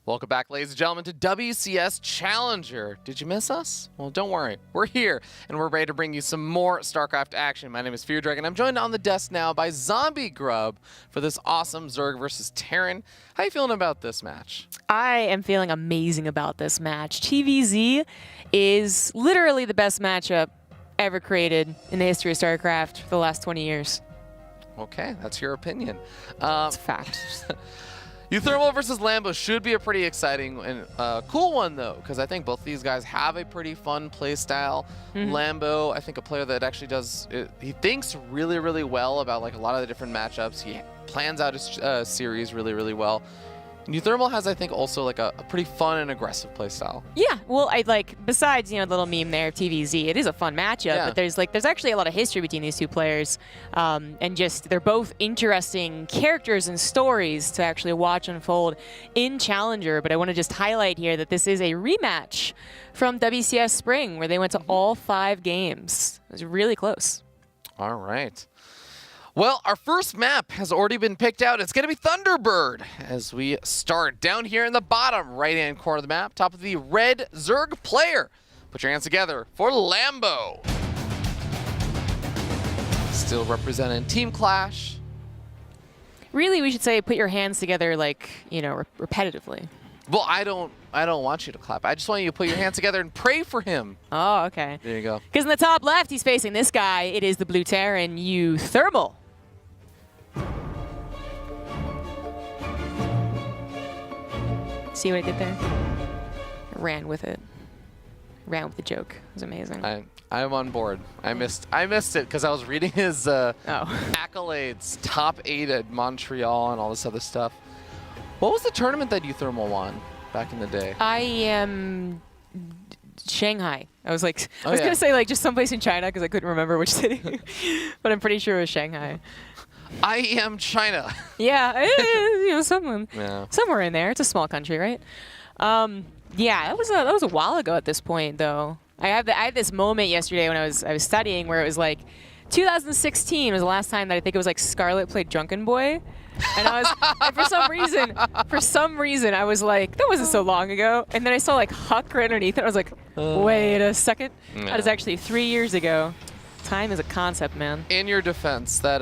Welcome back, ladies and gentlemen, to WCS Challenger. Did you miss us? Well, don't worry. We're here, and we're ready to bring you some more StarCraft action. My name is Fear Dragon. I'm joined on the desk now by Zombie Grub for this awesome Zerg versus Terran. How you feeling about this match? I am feeling amazing about this match. TvZ is literally the best matchup ever created in the history of StarCraft for the last 20 years. Okay, that's your opinion. It's a fact. uThermal versus Lambo should be a pretty exciting and cool one, though, because I think both these guys have a pretty fun play style. Lambo, I think a player that actually does, he thinks really, really well about like a lot of the different matchups. He plans out his series really, really well. And uThermal has, I think, also like a pretty fun and aggressive play style. Yeah, well, I like, besides, you know, the little meme there of TvZ, it is a fun matchup, but there's actually a lot of history between these two players. And just, they're both interesting characters and stories to actually watch unfold in Challenger. But I want to just highlight here that this is a rematch from WCS Spring, where they went to all 5 games. It was really close. All right. Well, our first map has already been picked out. It's going to be Thunderbird as we start down here in the bottom right-hand corner of the map, top of the red Zerg player. Put your hands together for Lambo. Still representing Team Clash. Really, we should say put your hands together, like, you know, repetitively. Well, I don't want you to clap. I just want you to put your hands together and pray for him. Oh, okay. There you go. Because in the top left, he's facing this guy. It is the blue Terran, uThermal. See what I did there? I ran with it. Ran with the joke. It was amazing. I'm on board. I missed it because I was reading his accolades, top 8 at Montreal and all this other stuff. What was the tournament that uThermal won back in the day? I am Shanghai. I was like, I was gonna say like just someplace in China because I couldn't remember which city, but I'm pretty sure it was Shanghai. I am China. Yeah, you know, somewhere in there. It's a small country, right? Yeah, that was a while ago at this point, though. I had this moment yesterday when I was studying where it was like 2016 was the last time that I think it was like Scarlet played Drunken Boy, and I was and for some reason I was like, that wasn't so long ago, and then I saw like Huck right underneath it. I was like, wait a second, that was actually 3 years ago. Time is a concept, man. In your defense, that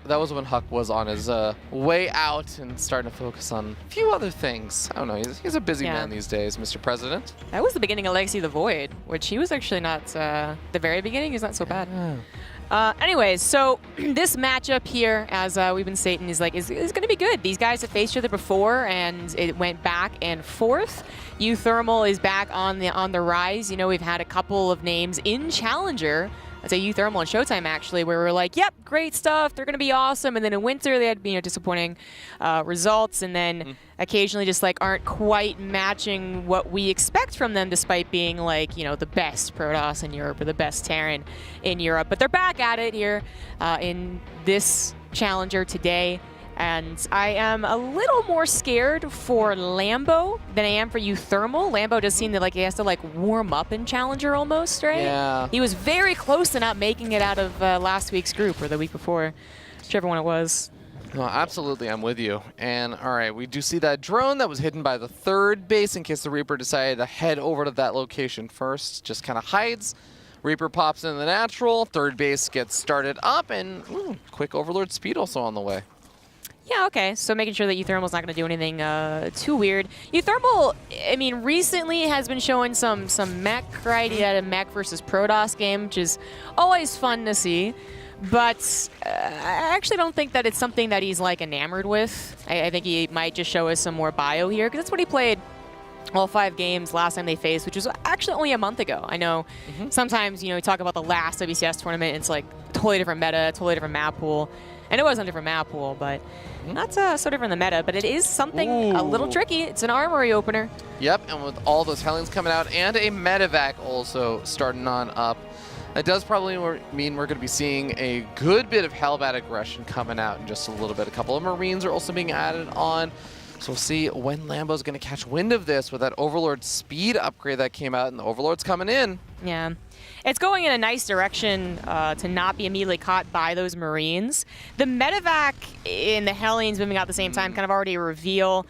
was when Huck was on his way out and starting to focus on a few other things. I don't know. He's a busy man these days, Mr. President. That was the beginning of Legacy of the Void, which he was actually not the very beginning. He's not so bad. Anyways, so this matchup here, as we've been stating, is going to be good. These guys have faced each other before, and it went back and forth. uThermal is back on the rise. You know, we've had a couple of names in Challenger. I'd say uThermal and Showtime, actually, where we're like, yep, great stuff, they're going to be awesome. And then in winter, they had, you know, disappointing results, and then occasionally just like aren't quite matching what we expect from them, despite being like, you know, the best Protoss in Europe or the best Terran in Europe. But they're back at it here in this Challenger today. And I am a little more scared for Lambo than I am for uThermal. Lambo does seem that like he has to like warm up in Challenger almost, right? Yeah. He was very close to not making it out of last week's group or the week before, whichever one it was. No, absolutely, I'm with you. And all right, we do see that drone that was hidden by the 3rd base in case the Reaper decided to head over to that location first. Just kind of hides. Reaper pops in the natural. 3rd base gets started up, and quick Overlord speed also on the way. Yeah, okay. So making sure that uThermal's not going to do anything too weird. uThermal, I mean, recently has been showing some mech, right? He had a mech versus Protoss game, which is always fun to see. But I actually don't think that it's something that he's, like, enamored with. I think he might just show us some more bio here, because that's what he played all 5 games last time they faced, which was actually only a month ago. I know sometimes, you know, we talk about the last WCS tournament, it's like totally different meta, totally different map pool. And it was a different map pool, but not so different in the meta. But it is something a little tricky. It's an armory opener. Yep, and with all those Hellions coming out and a medevac also starting on up, that does probably mean we're going to be seeing a good bit of Hellbat aggression coming out in just a little bit. A couple of Marines are also being added on. So we'll see when Lambo's going to catch wind of this with that Overlord speed upgrade that came out, and the Overlord's coming in. Yeah. It's going in a nice direction to not be immediately caught by those Marines. The medevac in the Hellions moving out at the same time, kind of already a reveal.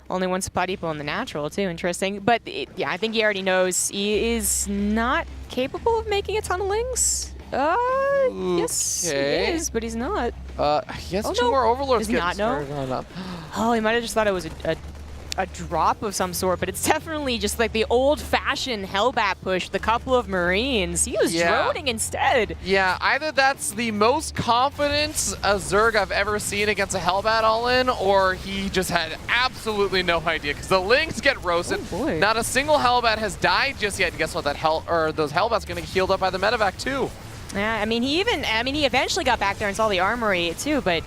Only one spot depot in the natural, too. Interesting. But, yeah, I think he already knows he is not capable of making a ton of lings. Yes, he is, but he's not. He has two more Overlords. Does he not know? Oh, he might have just thought it was a drop of some sort, but it's definitely just like the old-fashioned Hellbat push with a couple of Marines. He was droning instead. Yeah, either that's the most confident Zerg I've ever seen against a Hellbat all-in, or he just had absolutely no idea, because the Lings get roasted. Oh boy. Not a single Hellbat has died just yet, and guess what? Those Hellbats gonna get healed up by the medevac too. Yeah, I mean, he eventually got back there and saw the armory too, but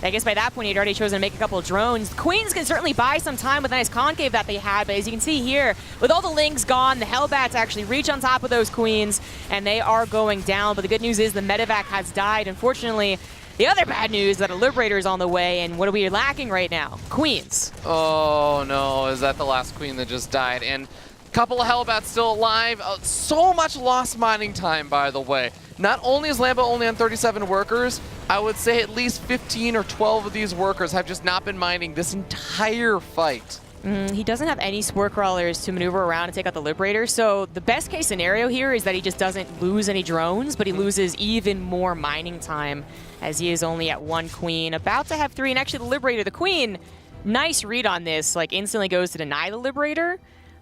I guess by that point he'd already chosen to make a couple of drones. The Queens can certainly buy some time with the nice concave that they had, but as you can see here, with all the Lings gone, the Hellbats actually reach on top of those Queens, and they are going down. But the good news is the medevac has died. Unfortunately, the other bad news is that a Liberator is on the way, and what are we lacking right now? Queens. Oh no, is that the last Queen that just died? And a couple of Hellbats still alive. So much lost mining time, by the way. Not only is Lambo only on 37 workers, I would say at least 15 or 12 of these workers have just not been mining this entire fight. He doesn't have any Spore Crawlers to maneuver around and take out the Liberator, so the best case scenario here is that he just doesn't lose any drones, but he loses even more mining time, as he is only at 1 Queen, about to have 3, and actually the Liberator, the Queen, nice read on this, like instantly goes to deny the Liberator.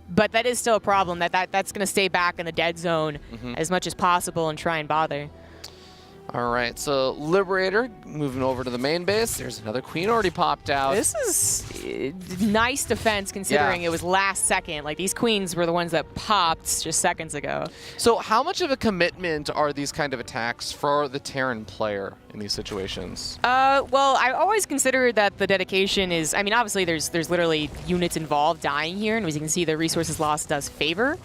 But that is still a problem. That's going to stay back in the dead zone as much as possible and try and bother. All right, so Liberator moving over to the main base. There's another Queen already popped out. This is nice defense considering it was last second. Like, these Queens were the ones that popped just seconds ago. So how much of a commitment are these kind of attacks for the Terran player in these situations? Well, I always consider that the dedication is, I mean, obviously there's literally units involved dying here, and as you can see, the resources lost does favor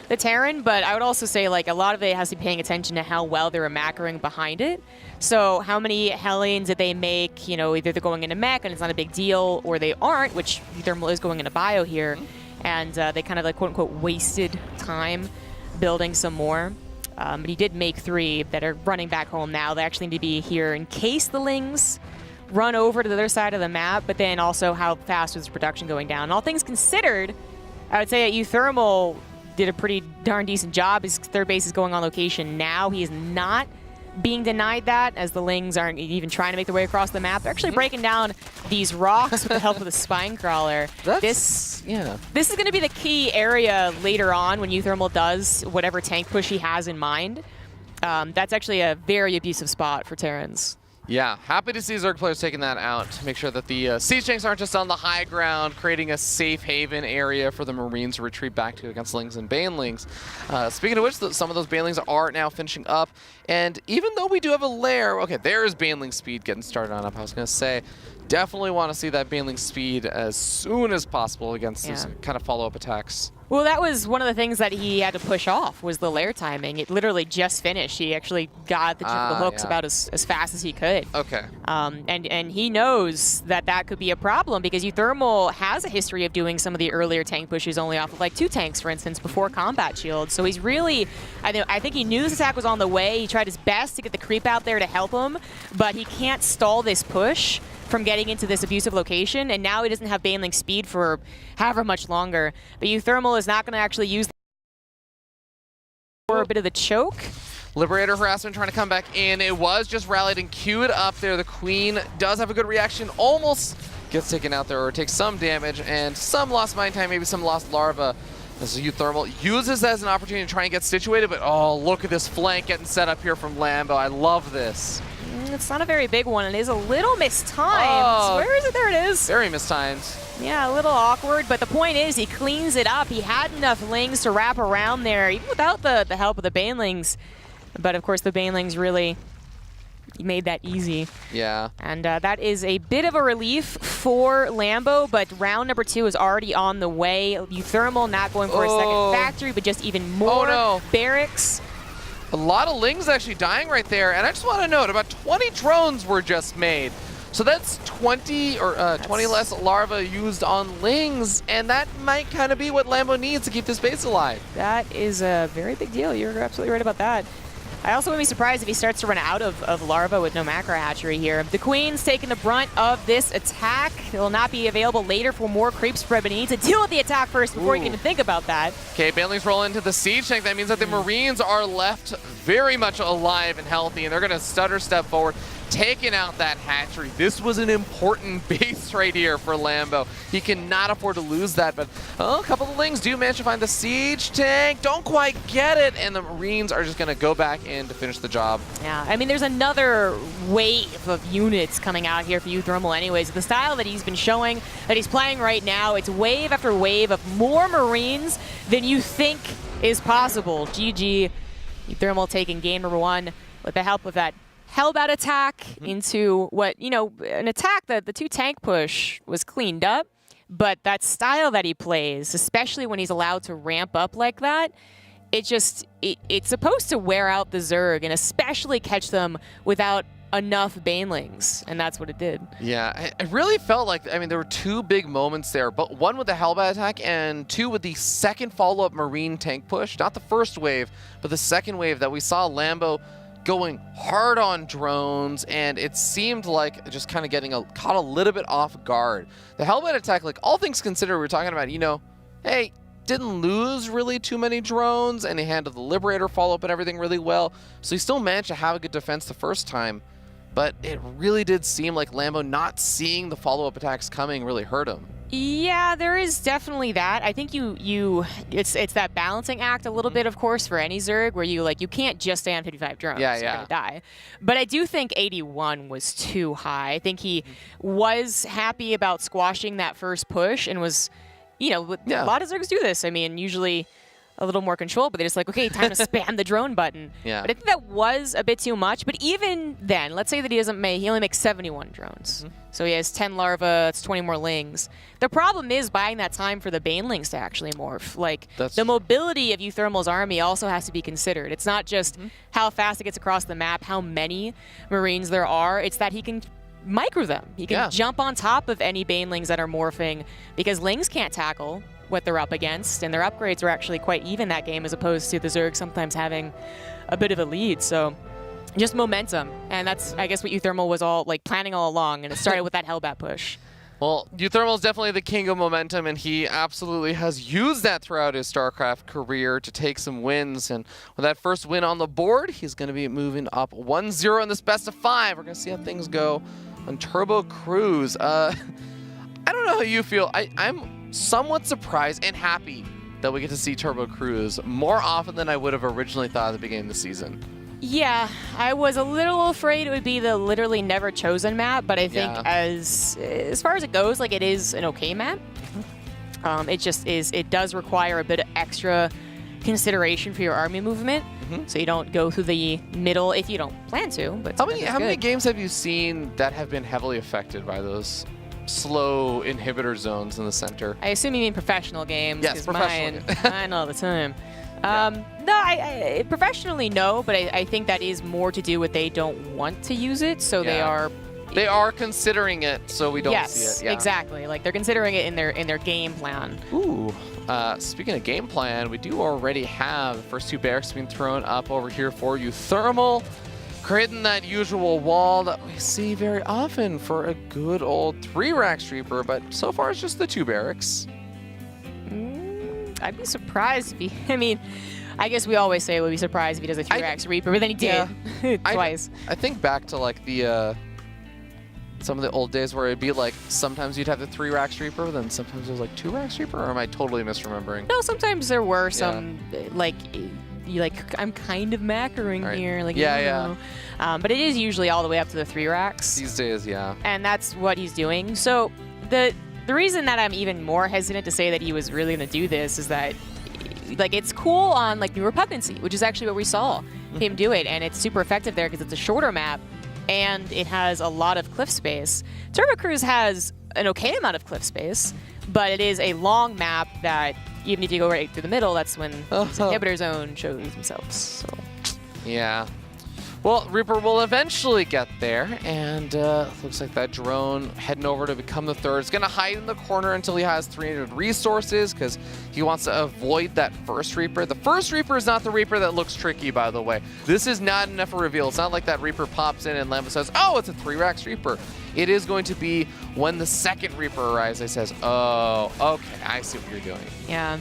the Terran, but I would also say, like, a lot of it has to be paying attention to how well they're macroing behind it. So how many Hellions did they make? You know, either they're going into mech and it's not a big deal, or they aren't, which uThermal is going into bio here, and they kind of, like, quote-unquote, wasted time building some more. But he did make 3 that are running back home now. They actually need to be here in case the Lings run over to the other side of the map, but then also how fast was production going down. And all things considered, I would say that uThermal did a pretty darn decent job. His third base is going on location now. He is not being denied that, as the Lings aren't even trying to make their way across the map. They're actually breaking down these rocks with the help of the Spine Crawler. This is going to be the key area later on when uThermal does whatever tank push he has in mind. That's actually a very abusive spot for Terrans. Yeah, happy to see Zerg players taking that out to make sure that the siege tanks aren't just on the high ground, creating a safe haven area for the Marines to retreat back to against Lings and Banelings. Speaking of which, some of those Banelings are now finishing up, and even though we do have a lair, okay, there's Baneling speed getting started on up. I was going to say, definitely want to see that Baneling speed as soon as possible against these kind of follow-up attacks. Well, that was one of the things that he had to push off, was the lair timing. It literally just finished. He actually got the tip of the hooks about as fast as he could. Okay. And he knows that could be a problem, because uThermal has a history of doing some of the earlier tank pushes only off of like 2 tanks, for instance, before combat shield. So he's really, I think he knew this attack was on the way. He tried his best to get the creep out there to help him, but he can't stall this push from getting into this abusive location, and now he doesn't have Baneling speed for however much longer. But uThermal is not going to actually use for a bit of the choke. Liberator harassment trying to come back in. It was just rallied and queued up there. The Queen does have a good reaction, almost gets taken out there or takes some damage, and some lost mine time, maybe some lost larva. This is uThermal. Uses as an opportunity to try and get situated, but oh, look at this flank getting set up here from Lambo. I love this. It's not a very big one. It is a little mistimed. Oh, where is it? There it is. Very mistimed. Yeah, a little awkward, but the point is he cleans it up. He had enough Lings to wrap around there, even without the help of the Banelings. But of course, the Banelings really made that easy. Yeah. And that is a bit of a relief for Lambo, but round number 2 is already on the way. uThermal not going for a second factory, but just even more barracks. A lot of Lings actually dying right there, and I just want to note, about 20 drones were just made. So that's 20 or 20 less larva used on Lings, and that might kind of be what Lambo needs to keep this base alive. That is a very big deal. You're absolutely right about that. I also wouldn't be surprised if he starts to run out of larva with no macro hatchery here. The Queen's taking the brunt of this attack. It will not be available later for more creep spread, but he needs to deal with the attack first before he can even think about that. Okay, Banelings roll into the siege tank. That means that the Marines are left very much alive and healthy, and they're going to stutter step forward, taking out that hatchery. This was an important base right here for Lambo. He cannot afford to lose that, but a couple of Lings do manage to find the siege tank. Don't quite get it, and the Marines are just going to go back in to finish the job. Yeah, I mean, there's another wave of units coming out here for uThermal anyways. The style that he's been showing, that he's playing right now, it's wave after wave of more Marines than you think is possible. GG, uThermal taking game number 1 with the help of that Hellbat attack into what, you know, an attack that the 2 tank push was cleaned up, but that style that he plays, especially when he's allowed to ramp up like that, it's supposed to wear out the Zerg and especially catch them without enough Banelings, and that's what it did. Yeah, it really felt like, I mean, there were 2 big moments there, but one with the Hellbat attack and 2 with the second follow-up Marine tank push. Not the first wave, but the second wave that we saw Lambo going hard on drones, and it seemed like just kind of getting caught a little bit off guard. The Hellbat attack, like all things considered, we're talking about, you know, hey, didn't lose really too many drones, and he handled the Liberator follow-up and everything really well, so he still managed to have a good defense the first time, but it really did seem like Lambo not seeing the follow-up attacks coming really hurt him. Yeah, there is definitely that. I think it's that balancing act a little bit, of course, for any Zerg, where you can't just stay on 55 drones. Yeah, you're gonna die. But I do think 81 was too high. I think he was happy about squashing that first push and was, you know, a lot of Zergs do this. I mean, usually a little more control, but they're just like, okay, time to spam the drone button. Yeah. But I think that was a bit too much. But even then, let's say that he only makes 71 drones. So he has 10 larvae, it's 20 more Lings. The problem is buying that time for the Banelings to actually morph. Like, the mobility of uThermal's army also has to be considered. It's not just how fast it gets across the map, how many Marines there are. It's that he can micro them. He can jump on top of any Banelings that are morphing, because Lings can't tackle what they're up against, and their upgrades are actually quite even that game, as opposed to the Zerg sometimes having a bit of a lead. So just momentum, and that's, I guess, what uThermal was all planning all along, and it started with that Hellbat push. Well, uThermal is definitely the king of momentum, and he absolutely has used that throughout his StarCraft career to take some wins. And with that first win on the board, he's going to be moving up 1-0 in this best of 5. We're going to see how things go on Turbo Cruise. I don't know how you feel. I'm somewhat surprised and happy that we get to see Turbo Cruise more often than I would have originally thought at the beginning of the season. Yeah, I was a little afraid it would be the literally never chosen map, but I think as far as it goes, it is an okay map. It does require a bit of extra consideration for your army movement, so you don't go through the middle if you don't plan to. But how many games have you seen that have been heavily affected by those slow inhibitor zones in the center? I assume you mean professional games. Yes, professional. Mine all the time. No, I professionally no, but I think that is more to do with they don't want to use it, so they are considering it, so we don't see it. Yeah, exactly. Like, they're considering it in their game plan. Ooh. Speaking of game plan, we do already have the first 2 barracks being thrown up over here for uThermal, creating that usual wall that we see very often for a good old 3-rack Reaper, but so far it's just the 2 barracks. I'd be surprised if he, I mean, I guess we always say we'll be surprised if he does a 3-rack Reaper, but then he did twice. I think back to the some of the old days where it'd be sometimes you'd have the 3-rack Reaper, then sometimes it was 2-rack Reaper, or am I totally misremembering? No, sometimes there were some I'm kind of macroing here. But it is usually all the way up to the 3-racks. These days, yeah. And that's what he's doing. So the reason that I'm even more hesitant to say that he was really going to do this is that it's cool on New Repugnancy, which is actually what we saw him do it, and it's super effective there because it's a shorter map and it has a lot of cliff space. Turbo Cruise has an okay amount of cliff space, but it is a long map that even if you go right through the middle, that's when the inhibitor zone shows themselves. So. Yeah. Well, Reaper will eventually get there, and looks like that drone heading over to become the third. It's going to hide in the corner until he has 300 resources because he wants to avoid that first Reaper. The first Reaper is not the Reaper that looks tricky, by the way. This is not enough of a reveal. It's not like that Reaper pops in and Lambo says, oh, it's a 3-Rax Reaper. It is going to be when the second Reaper arrives, it says, oh, okay, I see what you're doing. Yeah.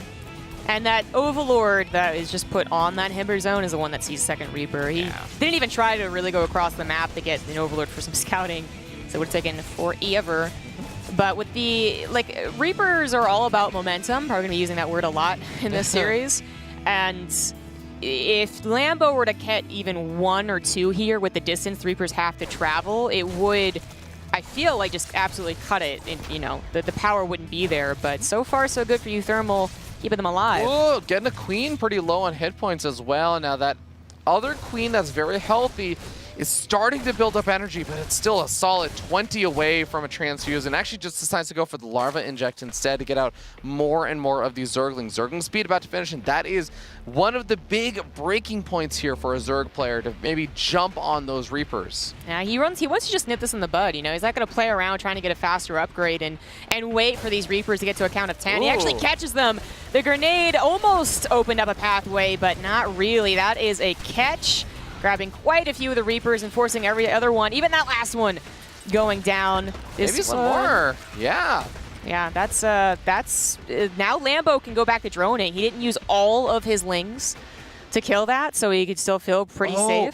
And that Overlord that is just put on that inhibitor zone is the one that sees second Reaper. He didn't even try to really go across the map to get an Overlord for some scouting, so it would have taken forever. But with the, like, Reapers are all about momentum. Probably going to be using that word a lot in this series. And if Lambo were to get even 1 or 2 here with the distance the Reapers have to travel, it would, I feel like, just absolutely cut it. And, you know, the power wouldn't be there. But so far, so good for uThermal, keeping them alive. Whoa, getting a queen pretty low on hit points as well. Now that other queen that's very healthy is starting to build up energy, but it's still a solid 20 away from a transfuse, and actually just decides to go for the larva inject instead to get out more and more of these Zerglings. Zergling speed about to finish, and that is one of the big breaking points here for a Zerg player to maybe jump on those Reapers. Yeah, he wants to just nip this in the bud, you know. He's not going to play around trying to get a faster upgrade and wait for these Reapers to get to a count of 10. Ooh. He actually catches them. The grenade almost opened up a pathway, but not really. That is a catch, grabbing quite a few of the Reapers and forcing every other one, even that last one, going down. Maybe some more. Yeah. Yeah, that's now Lambo can go back to droning. He didn't use all of his lings to kill that, so he could still feel pretty safe.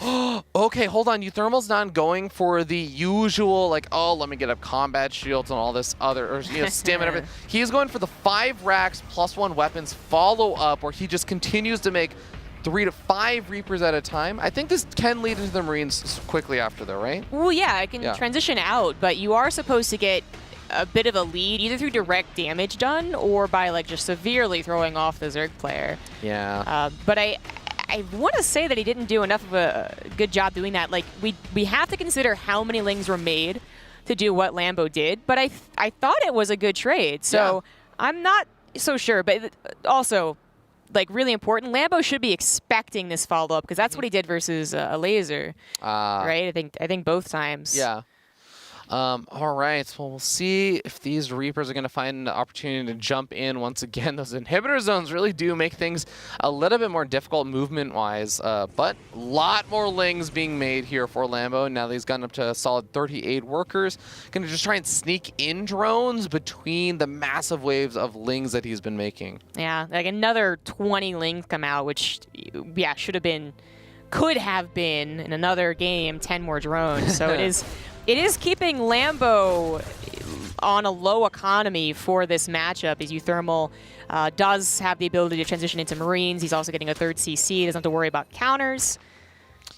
Okay, hold on. uThermal's not going for the usual, like, oh, let me get up combat shields and all this other, or, you know, stim and everything. He's going for the 5 racks plus 1 weapons follow-up, where he just continues to make 3 to 5 Reapers at a time. I think this can lead into the Marines quickly after, though, right? Well, yeah, it can transition out, but you are supposed to get a bit of a lead either through direct damage done or by, like, just severely throwing off the Zerg player. Yeah. But I want to say that he didn't do enough of a good job doing that. Like, we have to consider how many lings were made to do what Lambo did, but I thought it was a good trade. So I'm not so sure, but also, like, really important, Lambo should be expecting this follow-up because that's what he did versus a laser, right? I think both times. Yeah. All right, well, we'll see if these Reapers are going to find an opportunity to jump in once again. Those inhibitor zones really do make things a little bit more difficult movement-wise, but a lot more lings being made here for Lambo. Now that he's gotten up to a solid 38 workers. Going to just try and sneak in drones between the massive waves of lings that he's been making. Yeah, like another 20 lings come out, which, yeah, could have been in another game 10 more drones. So it is keeping Lambo on a low economy for this matchup, as uThermal does have the ability to transition into Marines. He's also getting a 3rd CC. Doesn't have to worry about counters.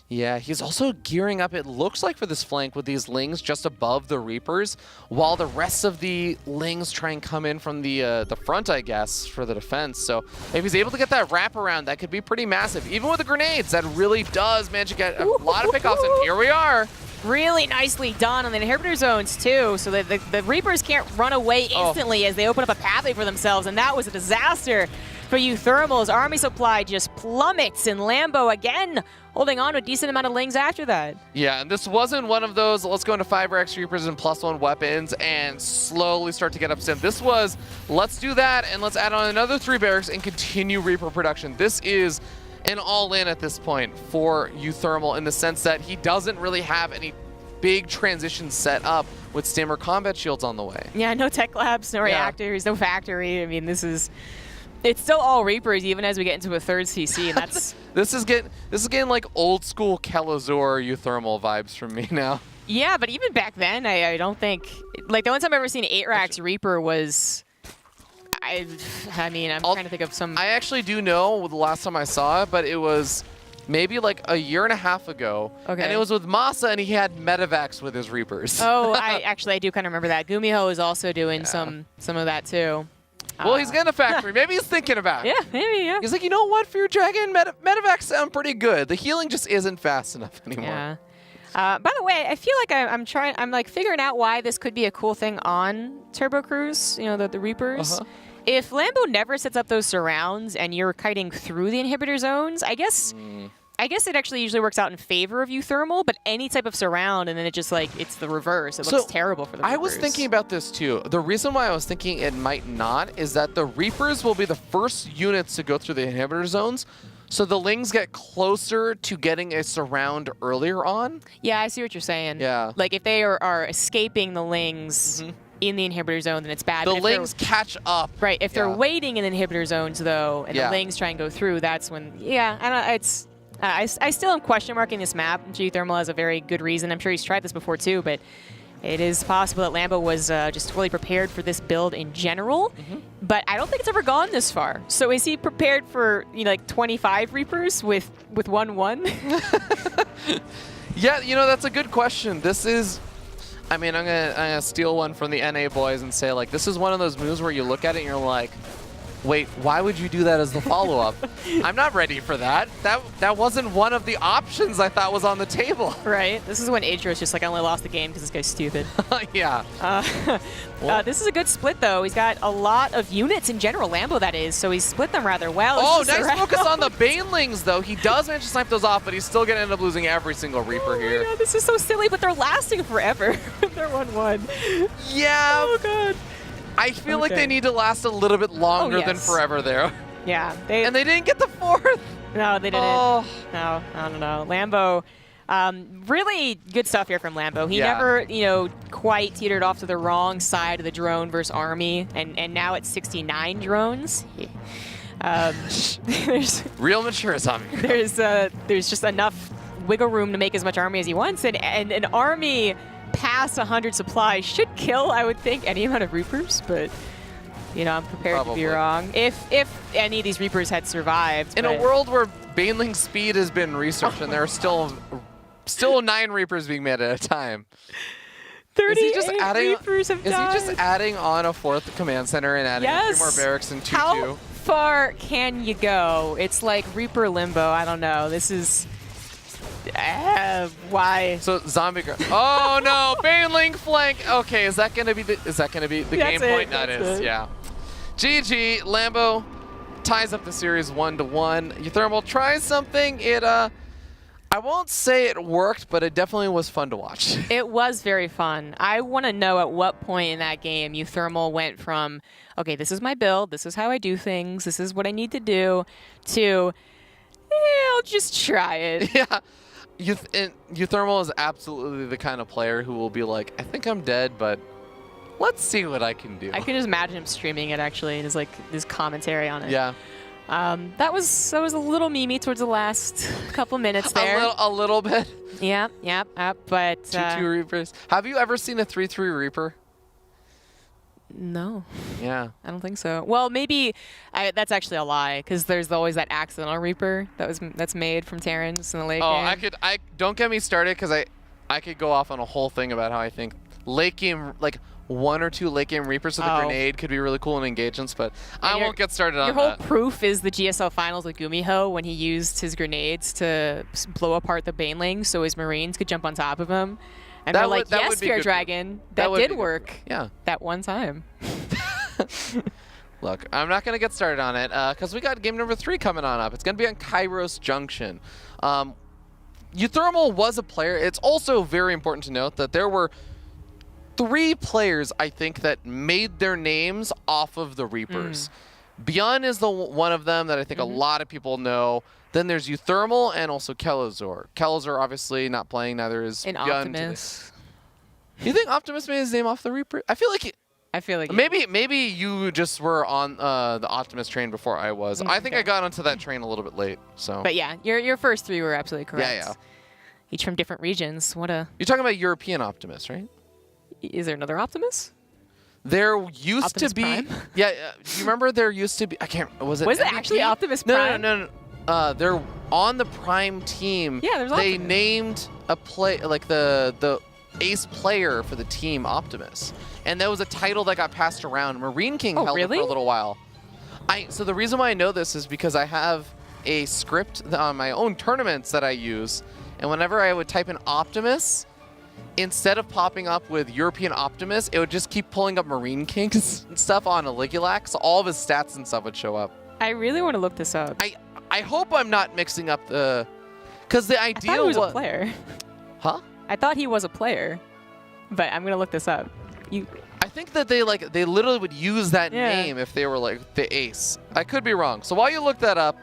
Yeah, he's also gearing up, it looks like, for this flank with these lings just above the Reapers, while the rest of the lings try and come in from the front, I guess, for the defense. So if he's able to get that wraparound, that could be pretty massive. Even with the grenades, that really does manage to get a lot of pickoffs, and here we are. Really nicely done on the inhibitor zones, too, so that the Reapers can't run away instantly as they open up a pathway for themselves, and that was a disaster for uThermal's army supply just plummets, and Lambo again holding on to a decent amount of lings after that. Yeah, and this wasn't one of those, let's go into 5x Reapers and +1 weapons and slowly start to get up sim. This was, let's do that, and let's add on another 3 barracks and continue Reaper production. This is an all-in at this point for uThermal in the sense that he doesn't really have any big transitions set up with stammer combat shields on the way. Yeah, no tech labs, no reactors, no factory. I mean, it's still all Reapers even as we get into a 3rd CC, and that's this is getting like old school Kelazor uThermal vibes from me now. Yeah, but even back then, I don't think, like, the only time I've ever seen 8-Rax Reaper was, I mean, I'm trying to think of some. I actually do know the last time I saw it, but it was maybe like a year and a half ago. Okay. And it was with Masa, and he had Medivacs with his Reapers. Oh, I do kind of remember that. Gumiho is also doing some of that too. Well, he's getting a factory. Maybe he's thinking about it. Yeah, maybe, yeah. He's like, you know what, Fear Dragon, Medivacs sound pretty good. The healing just isn't fast enough anymore. Yeah. By the way, I feel like I'm like figuring out why this could be a cool thing on Turbo Cruise, you know, the Reapers. If Lambo never sets up those surrounds and you're kiting through the inhibitor zones, I guess I guess it actually usually works out in favor of uThermal, but any type of surround, and then it just like, it's the reverse. It looks terrible for the Reapers. I was thinking about this too. The reason why I was thinking it might not is that the Reapers will be the first units to go through the inhibitor zones, so the Lings get closer to getting a surround earlier on. Yeah, I see what you're saying. Yeah. Like if they are escaping the Lings in the inhibitor zone, then it's bad. The Lings catch up. Right. If they're waiting in the inhibitor zones though, and the Lings try and go through, that's when, I don't know, it's... I still am question marking this map. uThermal has a very good reason. I'm sure he's tried this before too, but it is possible that Lambo was just fully prepared for this build in general. But I don't think it's ever gone this far. So is he prepared for like 25 Reapers with 1-1? Yeah, that's a good question. This is, I mean, I'm gonna steal one from the NA boys and say like, this is one of those moves where you look at it and you're like, wait, why would you do that as the follow-up? I'm not ready for that. That wasn't one of the options I thought was on the table. Right. This is when Idro's just like, I only lost the game because this guy's stupid. Yeah. This is a good split, though. He's got a lot of units in general, Lambo, that is, so he's split them rather well. Oh, nice focus on the Banelings, though. He does manage to snipe those off, but he's still going to end up losing every single Reaper here. God, this is so silly, but they're lasting forever. They're 1-1. Yeah. Oh, God. I feel like they need to last a little bit longer than forever there. Yeah. And they didn't get the 4th. No, they didn't. Oh. No, I don't know. Lambo, really good stuff here from Lambo. He never, quite teetered off to the wrong side of the drone versus army, and now it's 69 drones. There's real mature zombie. There's just enough wiggle room to make as much army as he wants, and an army past 100 supply should kill, I would think, any amount of Reapers, but I'm prepared to be wrong. If any of these Reapers had survived. In a world where Baneling speed has been researched and there are still 9 Reapers being made at a time. 38 Reapers have died. Is he just adding on a 4th command center and adding 3 more barracks and 2-2? How far can you go? It's like Reaper limbo. I don't know. This is... why? So zombie. Oh no, Baneling flank. Okay, is that gonna be the game point? That is, yeah. GG, Lambo ties up the series 1-1. uThermal tries something. I won't say it worked, but it definitely was fun to watch. It was very fun. I want to know at what point in that game uThermal went from, okay, this is my build, this is how I do things, this is what I need to do, to, I'll just try it. Yeah. uThermal is absolutely the kind of player who will be like, I think I'm dead, but let's see what I can do. I can just imagine him streaming it, actually, and his commentary on it. Yeah. That was a little memey towards the last couple minutes there. A little bit. Yeah, but... 2-2 Reapers. Have you ever seen a 3-3 Reaper? No. Yeah. I don't think so. Well, maybe that's actually a lie, because there's always that accidental Reaper that's made from Terrans in the late game. I don't get me started, because I could go off on a whole thing about how I think late game, like 1 or 2 late game Reapers with a grenade could be really cool in engagements, but I won't get started on that. Your whole proof is the GSL finals with Gumiho when he used his grenades to blow apart the Baneling so his Marines could jump on top of him. And they're like, yes, Fear Dragon, that did work. Yeah. That one time. Look, I'm not going to get started on it because we got game number 3 coming on up. It's going to be on Kairos Junction. uThermal was a player. It's also very important to note that there were 3 players, I think, that made their names off of the Reapers. Beyond is one of them that I think a lot of people know. Then there's uThermal and also Kelazor. Kelazor obviously not playing, neither is Optimus. You think Optimus made his name off the Reaper? I feel like maybe you just were on the Optimus train before I was. I think I got onto that train a little bit late. So. But yeah, your first 3 were absolutely correct. Yeah. Each from different regions. You're talking about European Optimus, right? Is there another Optimus? There used Optimus to be. Prime? Yeah, you remember there used to be. I can't. Was it actually Optimus Prime? No. They're on the Prime team. Yeah, there's They Optimus. named a like the ace player for the team Optimus, and that was a title that got passed around. Marine King held it for a little while. So the reason why I know this is because I have a script on my own tournaments that I use, and whenever I would type in Optimus, instead of popping up with European Optimus, it would just keep pulling up Marine Kings and stuff on Aligulac, so all of his stats and stuff would show up. I really want to look this up. I hope I'm not mixing up the... Because the I idea thought he was a player. Huh? I thought he was a player, but I'm gonna look this up. I think that they literally would use that name if they were like the ace. I could be wrong. So while you look that up,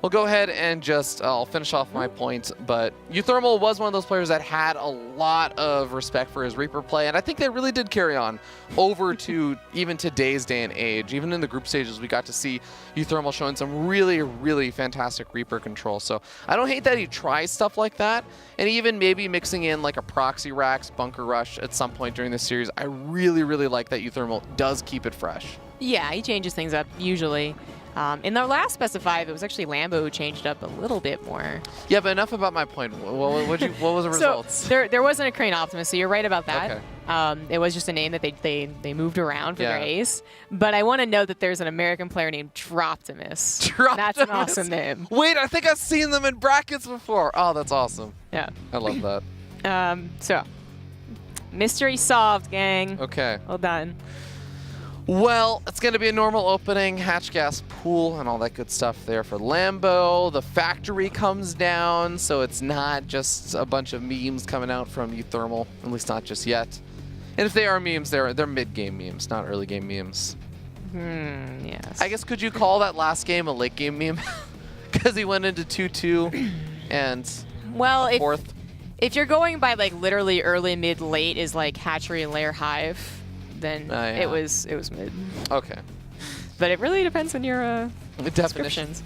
we'll go ahead and just I'll finish off my point. But uThermal was one of those players that had a lot of respect for his Reaper play, and I think they really did carry on over to even today's day and age. Even in the group stages, we got to see uThermal showing some really, really fantastic Reaper control. So I don't hate that he tries stuff like that, and even maybe mixing in like a proxy racks, bunker rush at some point during the series. I really, really like that uThermal does keep it fresh. Yeah, he changes things up usually. In the last Best of 5, it was actually Lambo who changed up a little bit more. Yeah, but enough about my point. What was the results? So there wasn't a Crane Optimus, so you're right about that. Okay. It was just a name that they moved around for their ace. But I want to note that there's an American player named Droptimus. That's an awesome name. Wait, I think I've seen them in brackets before. Oh, that's awesome. Yeah. I love that. So, mystery solved, gang. Okay. Well done. Well, it's going to be a normal opening, hatch gas pool, and all that good stuff there for Lambo. The factory comes down, so it's not just a bunch of memes coming out from uThermal, at least not just yet. And if they are memes, they're mid-game memes, not early-game memes. Yes. I guess, could you call that last game a late-game meme? Because he went into 2-2 and fourth. If you're going by like literally early, mid, late is like hatchery and layer hive, then it was mid. Okay. But it really depends on your descriptions.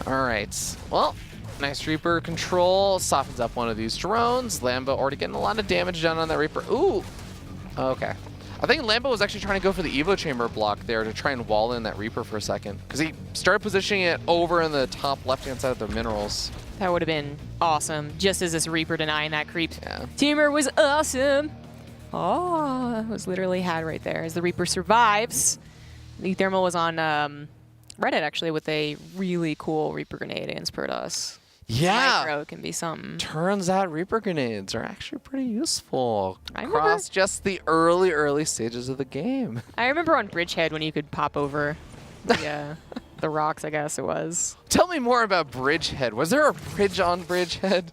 All right. Well, nice Reaper control. Softens up one of these drones. Lambo already getting a lot of damage done on that Reaper. Ooh. Okay. I think Lambo was actually trying to go for the Evo Chamber block there to try and wall in that Reaper for a second. Because he started positioning it over in the top left-hand side of the minerals. That would have been awesome, just as this Reaper denying that creep. Yeah. Teamer was awesome. Oh, that was literally had right there. As the Reaper survives, uThermal was on Reddit, actually, with a really cool Reaper grenade against Protoss. Yeah. Micro can be something. Turns out Reaper grenades are actually pretty useful across just the early stages of the game. I remember on Bridgehead when you could pop over the rocks, I guess it was. Tell me more about Bridgehead. Was there a bridge on Bridgehead?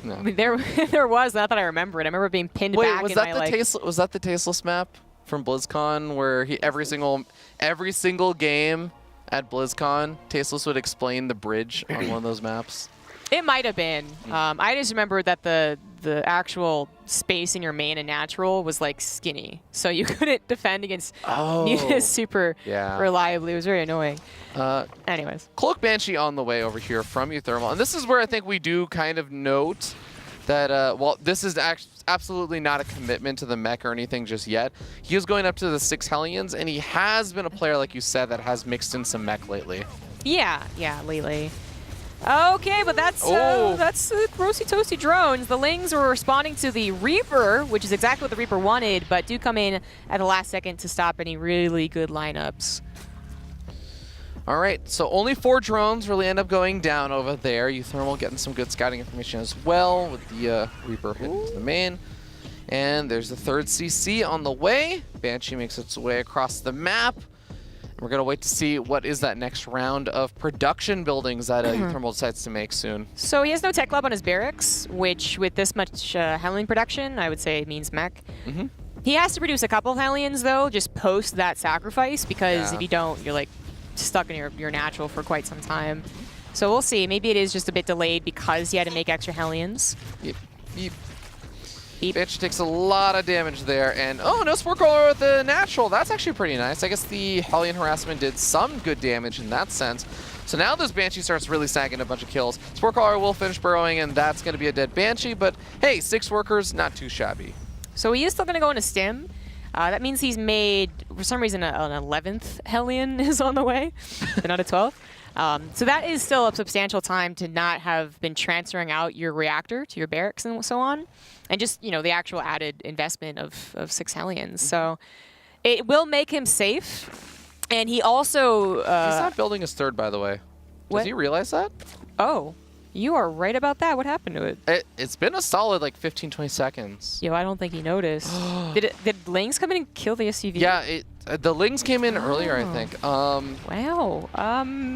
No. I mean, there was. Not that I remember it. I remember being pinned back. Was that the Tasteless map from BlizzCon where every single game at BlizzCon, Tasteless would explain the bridge on one of those maps? It might have been. I just remember that the actual space in your main and natural was like skinny, so you couldn't defend against Mutas super reliably. It was very annoying. Anyways, Cloak Banshee on the way over here from uThermal, and this is where I think we do kind of note that while this is absolutely not a commitment to the mech or anything just yet, he is going up to the 6 Hellions, and he has been a player, like you said, that has mixed in some mech lately. Yeah, lately. Okay, but that's roasty toasty drones. The Lings were responding to the Reaper, which is exactly what the Reaper wanted, but do come in at the last second to stop any really good lineups. All right, so only 4 drones really end up going down over there. uThermal getting some good scouting information as well with the Reaper hitting to the main. And there's the 3rd CC on the way. Banshee makes its way across the map. We're going to wait to see what is that next round of production buildings that uThermal decides to make soon. So he has no tech lab on his barracks, which with this much Hellion production, I would say means mech. He has to produce a couple of Hellions, though, just post that sacrifice, because if you don't, you're like stuck in your natural for quite some time. So we'll see. Maybe it is just a bit delayed because he had to make extra Hellions. Yep. Bitch takes a lot of damage there, and no Spore Crawler with the natural. That's actually pretty nice. I guess the Hellion harassment did some good damage in that sense. So now this Banshee starts really sagging a bunch of kills. Spore Crawler will finish burrowing, and that's going to be a dead Banshee, but hey, 6 workers, not too shabby. So he is still going to go into Stim. That means he's made, for some reason, an 11th Hellion is on the way, but not a 12th. So that is still a substantial time to not have been transferring out your reactor to your barracks and so on. And just, the actual added investment of 6 Hellions. So it will make him safe. And he also... he's not building his 3rd, by the way. Does he realize that? Oh, you are right about that. What happened to it? It's been a solid, 15, 20 seconds. Yo, I don't think he noticed. Did Lings come in and kill the SUV? Yeah, The Lings came in earlier, I think. Wow.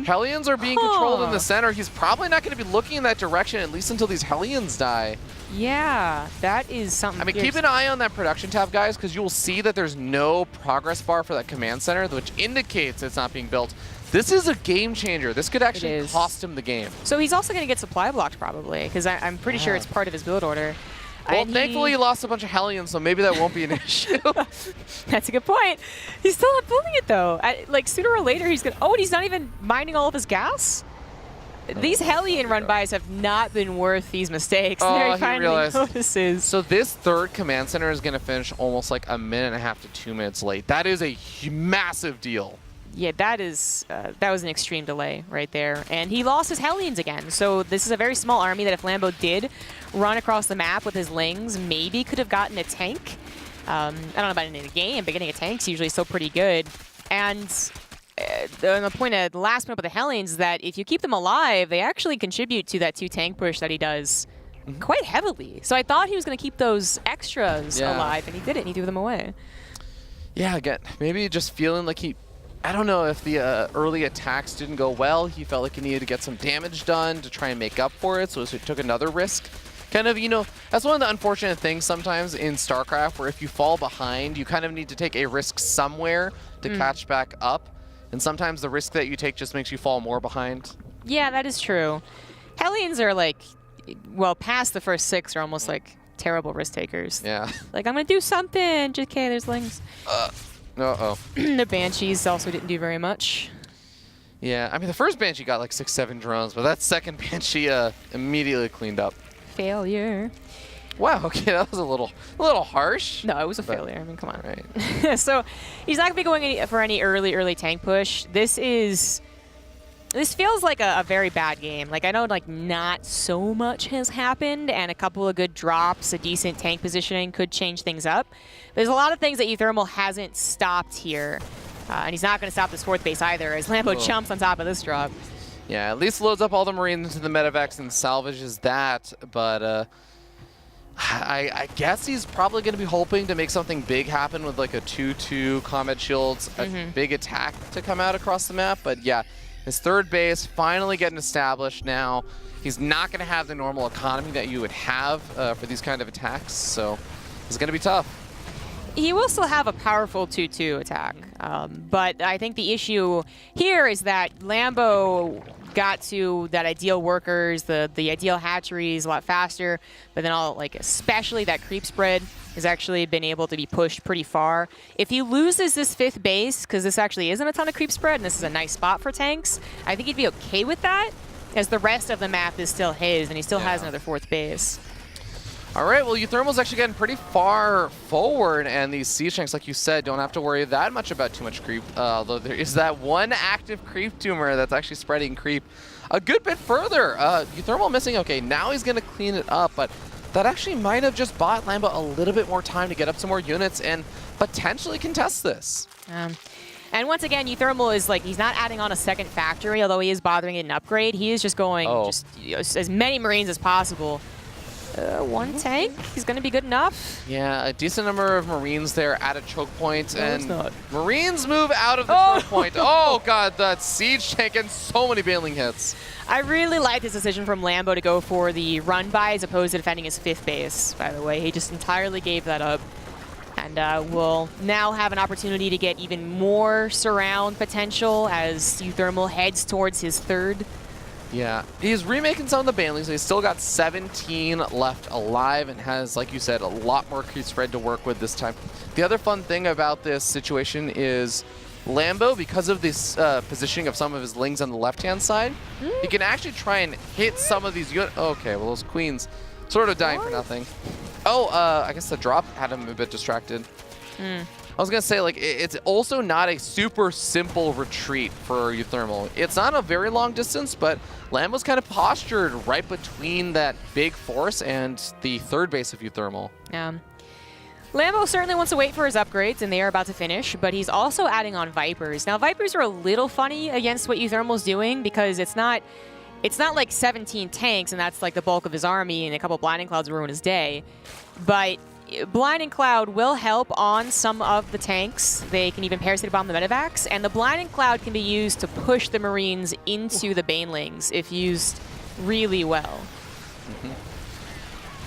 Hellions are being controlled in the center. He's probably not going to be looking in that direction at least until these Hellions die. Yeah, that is something. I mean, keep an eye on that production tab, guys, because you will see that there's no progress bar for that command center, which indicates it's not being built. This is a game changer. This could actually cost him the game. So he's also going to get supply blocked probably, because I'm pretty sure it's part of his build order. Well, thankfully he lost a bunch of Hellions, so maybe that won't be an issue. That's a good point. He's still not building it, though. Like, sooner or later, he's going to... Oh, and he's not even mining all of his gas? These Hellion run-bys have not been worth these mistakes. Oh, he finally notices. So this third command center is going to finish almost like a minute and a half to 2 minutes late. That is a massive deal. Yeah, that was an extreme delay right there. And he lost his Hellions again. So this is a very small army that if Lambo did run across the map with his Lings, maybe could have gotten a tank. I don't know about in the game, but getting a tank's usually still pretty good. And the point of the last point with the Hellions is that if you keep them alive, they actually contribute to that 2 tank push that he does quite heavily. So I thought he was going to keep those extras alive, and he didn't. He threw them away. Yeah, again, maybe just feeling like I don't know if the early attacks didn't go well. He felt like he needed to get some damage done to try and make up for it, so he took another risk. Kind of, you know, that's one of the unfortunate things sometimes in StarCraft, where if you fall behind, you kind of need to take a risk somewhere to catch back up. And sometimes the risk that you take just makes you fall more behind. Yeah, that is true. Hellions are like, well, past the first 6 are almost like terrible risk takers. Yeah. Like, I'm going to do something. Just okay, there's Lings. Uh-oh. The Banshees also didn't do very much. Yeah, I mean, the first Banshee got like 6-7 drones, but that second Banshee immediately cleaned up. Failure. Wow, okay, that was a little harsh. No, it was a failure. I mean, come on. Right. So he's not going to be going for any early tank push. This feels like a very bad game. Like, I know like not so much has happened, and a couple of good drops, a decent tank positioning could change things up. There's a lot of things that uThermal hasn't stopped here, and he's not going to stop this 4th base either, as Lambo jumps on top of this drop. Yeah, at least loads up all the Marines into the Medevacs and salvages that, but I guess he's probably going to be hoping to make something big happen with like a 2-2 Combat Shields, a big attack to come out across the map. But yeah, his 3rd base finally getting established now. He's not going to have the normal economy that you would have for these kind of attacks, so it's going to be tough. He will still have a powerful 2-2 attack, but I think the issue here is that Lambo got to that ideal workers, the ideal hatcheries a lot faster, but then especially that creep spread has actually been able to be pushed pretty far. If he loses this 5th base, because this actually isn't a ton of creep spread, and this is a nice spot for tanks, I think he'd be okay with that, as the rest of the map is still his, and he still has another 4th base. All right, well, uThermal's actually getting pretty far forward, and these siege tanks, like you said, don't have to worry that much about too much creep, although there is that one active creep tumor that's actually spreading creep a good bit further. uThermal missing, okay, now he's going to clean it up, but that actually might have just bought Lambo a little bit more time to get up some more units and potentially contest this. And once again, uThermal is like, he's not adding on a 2nd factory, although he is bothering it an upgrade. He is just going as many Marines as possible. 1 tank, he's going to be good enough. Yeah, a decent number of Marines there at a choke point, and Marines move out of the choke point. Oh god, that siege taking so many bailing hits. I really like this decision from Lambo to go for the run by as opposed to defending his 5th base, by the way. He just entirely gave that up. And will now have an opportunity to get even more surround potential as uThermal heads towards his 3rd. Yeah, he's remaking some of the banelings. He's still got 17 left alive and has, like you said, a lot more creep spread to work with this time. The other fun thing about this situation is Lambo, because of this positioning of some of his Lings on the left-hand side, he can actually try and hit some of these units. Okay, well, those queens sort of dying for nothing. Oh, I guess the drop had him a bit distracted. I was going to say, like, it's also not a super simple retreat for uThermal. It's not a very long distance, but Lambo's kind of postured right between that big force and the 3rd base of uThermal. Lambo certainly wants to wait for his upgrades, and they are about to finish, but he's also adding on Vipers. Now, Vipers are a little funny against what uThermal's doing because it's not like 17 tanks, and that's like the bulk of his army, and a couple Blinding Clouds ruin his day. But Blinding Cloud will help on some of the tanks. They can even parasite bomb the medevacs, and the Blinding Cloud can be used to push the Marines into the Banelings if used really well.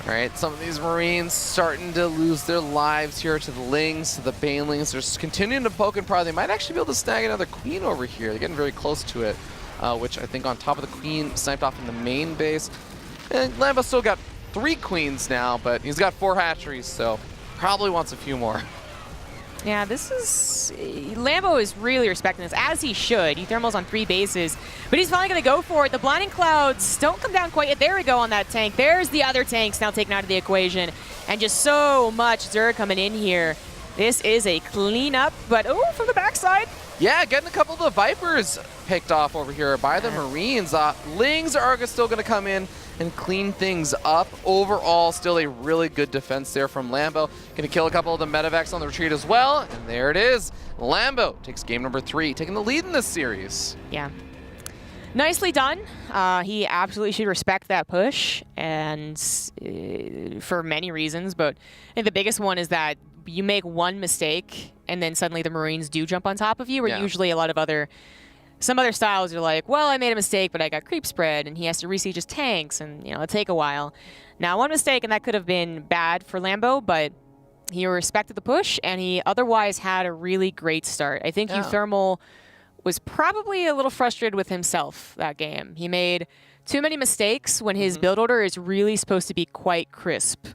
All right, some of these Marines starting to lose their lives here to the Lings, to the Banelings. They're just continuing to poke and prod. They might actually be able to snag another Queen over here. They're getting very close to it, which I think on top of the Queen, sniped off in the main base. And Lambo still got 3 Queens now, but he's got 4 hatcheries, so probably wants a few more. Yeah, this is... Lambo is really respecting this, as he should. uThermal's on 3 bases, but he's finally going to go for it. The Blinding Clouds don't come down quite yet. There we go on that tank. There's the other tanks now taken out of the equation, and just so much Zerg coming in here. This is a cleanup, but oh, from the backside. Yeah, getting a couple of the Vipers picked off over here by the Marines. Lings are still going to come in and clean things up. Overall, still a really good defense there from Lambo. Going to kill a couple of the medevacs on the retreat as well. And there it is. Lambo takes game number 3, taking the lead in this series. Yeah. Nicely done. He absolutely should respect that push, and for many reasons, but I think the biggest one is that you make one mistake and then suddenly the Marines do jump on top of you, where usually a lot of some other styles are like, well, I made a mistake, but I got creep spread, and he has to resiege his tanks, and it'll take a while. Now, one mistake, and that could have been bad for Lambo, but he respected the push, and he otherwise had a really great start. I think uThermal was probably a little frustrated with himself that game. He made too many mistakes when his build order is really supposed to be quite crisp.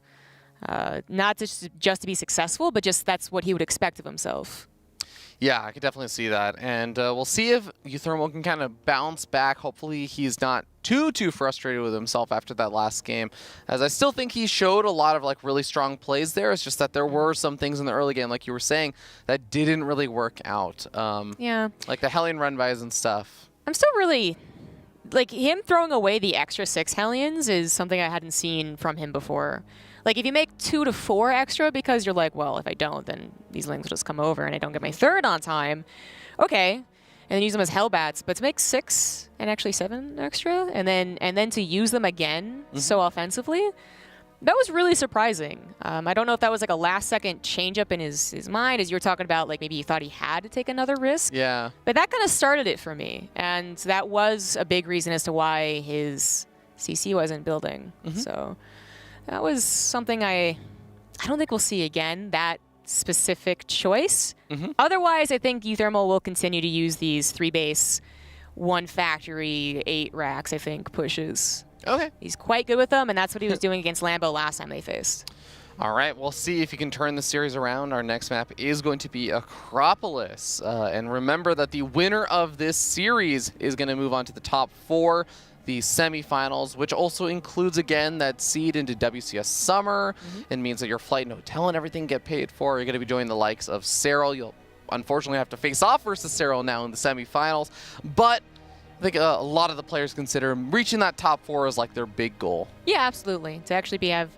Not just to be successful, but just that's what he would expect of himself. Yeah, I could definitely see that. And we'll see if uThermal can kind of bounce back. Hopefully he's not too frustrated with himself after that last game, as I still think he showed a lot of really strong plays there. It's just that there were some things in the early game, like you were saying, that didn't really work out. Yeah. Like the Hellion run-bys and stuff. I'm still really... him throwing away the extra 6 Hellions is something I hadn't seen from him before. If you make 2 to 4 extra because you're like, well, if I don't, then these Lings will just come over and I don't get my 3rd on time. Okay. And then use them as Hellbats. But to make 6 and actually 7 extra, and then to use them again so offensively, that was really surprising. I don't know if that was a last-second change-up in his mind, as you were talking about, maybe he thought he had to take another risk. Yeah. But that kind of started it for me. And that was a big reason as to why his CC wasn't building. So... that was something I don't think we'll see again, that specific choice. Otherwise, I think uThermal will continue to use these 3 base, 1 factory, 8 racks, I think, pushes. Okay. He's quite good with them, and that's what he was doing against Lambo last time they faced. All right, we'll see if he can turn the series around. Our next map is going to be Acropolis. And remember that the winner of this series is going to move on to the top 4. The semifinals, which also includes, again, that seed into WCS Summer. It means that your flight and hotel and everything get paid for. You're going to be joining the likes of Serral. You'll unfortunately have to face off versus Serral now in the semifinals. But I think a lot of the players consider reaching that top 4 as their big goal. Yeah, absolutely. To actually have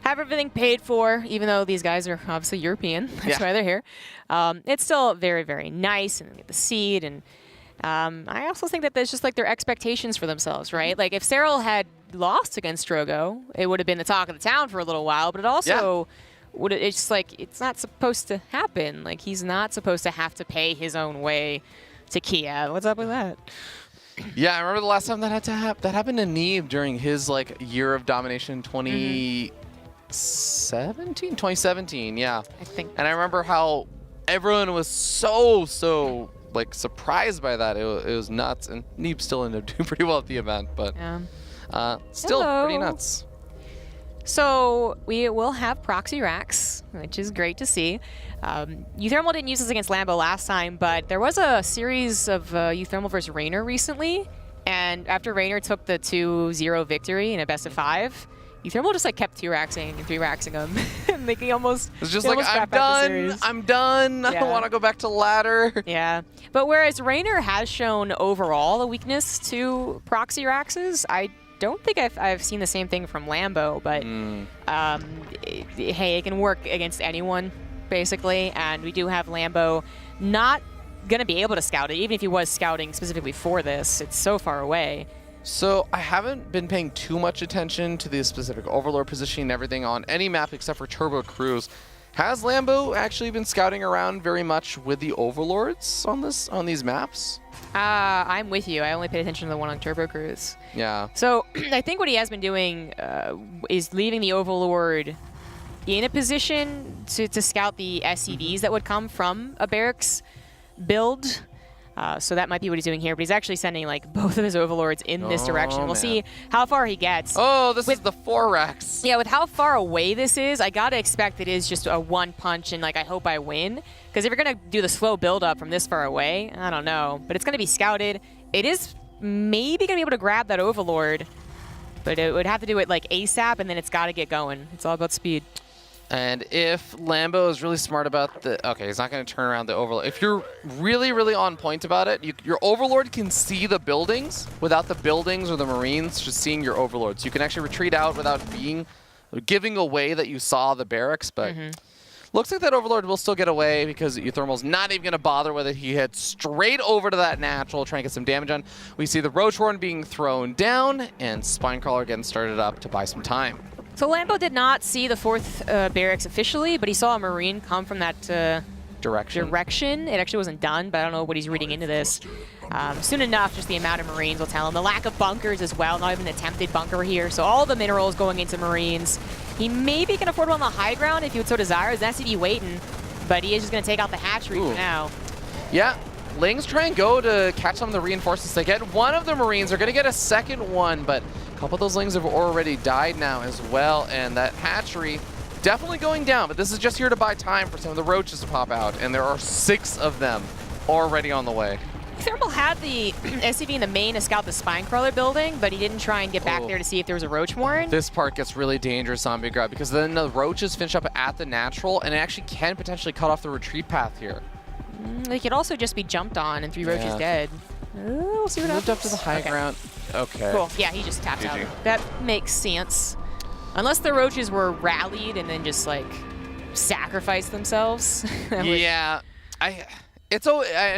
everything paid for, even though these guys are obviously European. That's why they're here. It's still very, very nice, and they get the seed, and I also think that there's just their expectations for themselves, right? If Serral had lost against Drogo, it would have been the talk of the town for a little while, but it also would. It's just it's not supposed to happen. He's not supposed to have to pay his own way to Kiev. What's up with that? Yeah, I remember the last time that had to happen. That happened to Neve during his year of domination, 2017. Yeah, I think. And I remember how everyone was so surprised by that. It was nuts, and Neeb still ended up doing pretty well at the event, but still pretty nuts. So we will have proxy racks, which is great to see. uThermal didn't use this against Lambo last time, but there was a series of uThermal versus Raynor recently, and after Raynor took the 2-0 victory in a best of 5, uThermal just kept 2-raxing and 3-raxing them. He almost... It's just I'm done. I don't want to go back to ladder. Yeah. But whereas Raynor has shown overall a weakness to proxy raxes, I don't think I've seen the same thing from Lambo, but hey, it can work against anyone, basically, and we do have Lambo not going to be able to scout it, even if he was scouting specifically for this. It's so far away. So I haven't been paying too much attention to the specific Overlord positioning and everything on any map except for Turbo Cruise. Has Lambo actually been scouting around very much with the Overlords on these maps? I'm with you. I only paid attention to the one on Turbo Cruise. Yeah. So I think what he has been doing is leaving the Overlord in a position to scout the SCVs that would come from a barracks build. So that might be what he's doing here, but he's actually sending like both of his Overlords in this direction. We'll see how far he gets. Oh, this is the 4-Rex. Yeah, with how far away this is, I gotta expect it is just a one punch and like I hope I win. Because if you're gonna do the slow build up from this far away, I don't know. But it's gonna be scouted. It is maybe gonna be able to grab that Overlord, but it would have to do it like ASAP and then it's gotta get going. It's all about speed. And if Lambo is really smart about the... Okay, he's not going to turn around the Overlord. If you're really, really on point about it, your Overlord can see the buildings without the buildings or the Marines just seeing your Overlord. So you can actually retreat out without giving away that you saw the barracks. But looks like that Overlord will still get away because uThermal's not even going to bother with it. He heads straight over to that natural, trying to get some damage on. We see the Roach Horn being thrown down and Spinecrawler getting started up to buy some time. So Lambo did not see the 4th barracks officially, but he saw a Marine come from that direction. It actually wasn't done, but I don't know what he's reading into this. Soon enough, just the amount of Marines will tell him. The lack of bunkers as well, not even an attempted bunker here. So all the minerals going into Marines. He maybe can afford one on the high ground if he would so desire. There's an SCV waiting, but he is just going to take out the hatchery for now. Yeah. Lings try and go to catch some of the reinforcements. They get one of the Marines. They're going to get a second one, but a couple of those Lings have already died now as well, and that hatchery definitely going down, but this is just here to buy time for some of the roaches to pop out, and there are 6 of them already on the way. uThermal had the SCV in the main to scout the Spinecrawler building, but he didn't try and get back there to see if there was a Roach Warren. This part gets really dangerous, Zombie Grab, because then the roaches finish up at the natural, and it actually can potentially cut off the retreat path here. They could also just be jumped on and 3 roaches dead. We'll see what happens. Moved up to the high ground. Okay. Cool. Yeah, he just tapped out. That makes sense. Unless the roaches were rallied and then just like sacrificed themselves. Yeah. I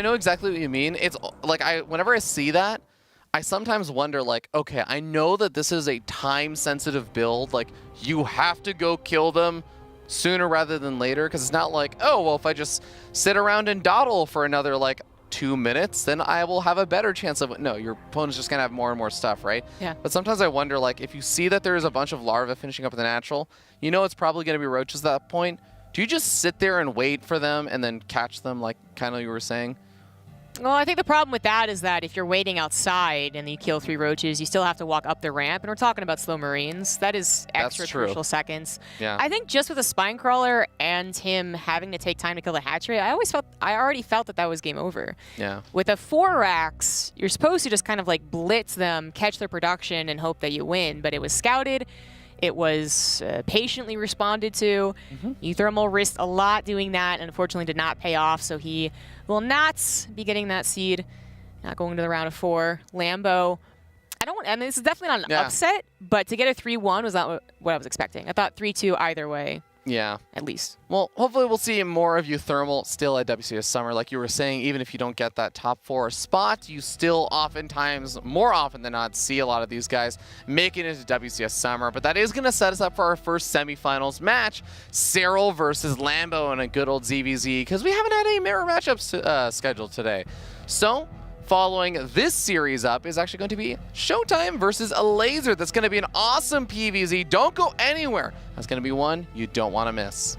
know exactly what you mean. It's like whenever I see that, I sometimes wonder like, okay, I know that this is a time sensitive build. Like you have to go kill them sooner rather than later, because it's not like, oh, well, if I just sit around and dawdle for another like 2 minutes, then I will have a better chance of... No, your opponent's just going to have more and more stuff, right? Yeah. But sometimes I wonder, like, if you see that there's a bunch of larvae finishing up in the natural, you know it's probably going to be roaches at that point. Do you just sit there and wait for them and then catch them, like kind of you were saying? Well, I think the problem with that is that if you're waiting outside and you kill 3 roaches, you still have to walk up the ramp, and we're talking about slow Marines. That is extra crucial seconds. Yeah. I think just with a Spinecrawler and him having to take time to kill the hatchery, I already felt that was game over. Yeah. With a 4-Rax, you're supposed to just kind of like blitz them, catch their production, and hope that you win. But it was scouted. It was patiently responded to. uThermal risked a lot doing that, and unfortunately did not pay off, so he will not be getting that seed. Not going to the round of 4. Lambo, I mean, this is definitely not an upset, but to get a 3-1 was not what I was expecting. I thought 3-2 either way. Yeah. At least. Well, hopefully we'll see more of uThermal still at WCS Summer. Like you were saying, even if you don't get that top 4 spot, you still oftentimes, more often than not, see a lot of these guys making it to WCS Summer. But that is going to set us up for our first semifinals match, Cyril versus Lambo in a good old ZVZ, because we haven't had any mirror matchups scheduled today. So, following this series up is actually going to be Showtime versus a Laser. That's going to be an awesome PvZ. Don't go anywhere. That's going to be one you don't want to miss.